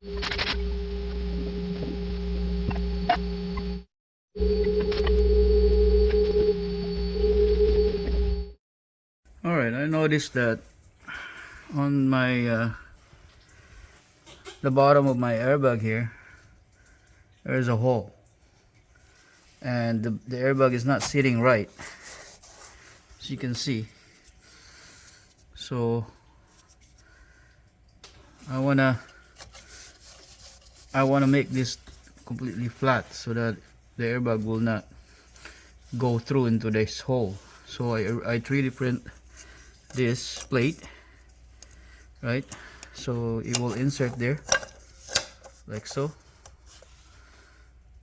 Alright, I noticed that on my the bottom of my airbag here, there's a hole, and the airbag is not sitting right, as you can see. So I wanna make this completely flat so that the airbag will not go through into this hole. So I 3D print this plate, right? So it will insert there like so,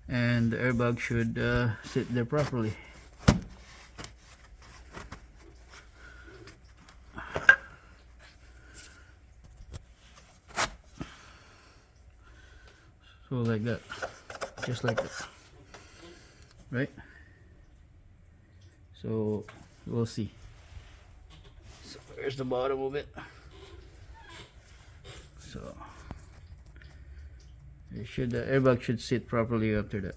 and the airbag should sit there properly. So like that, just like that, right? So we'll see. So there's the bottom of it. So the airbag should sit properly after that.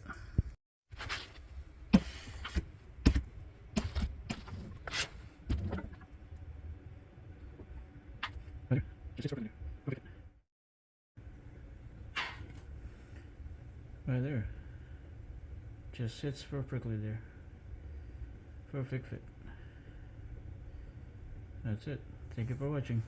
Right there. Just sits perfectly there. Perfect fit. That's it. Thank you for watching.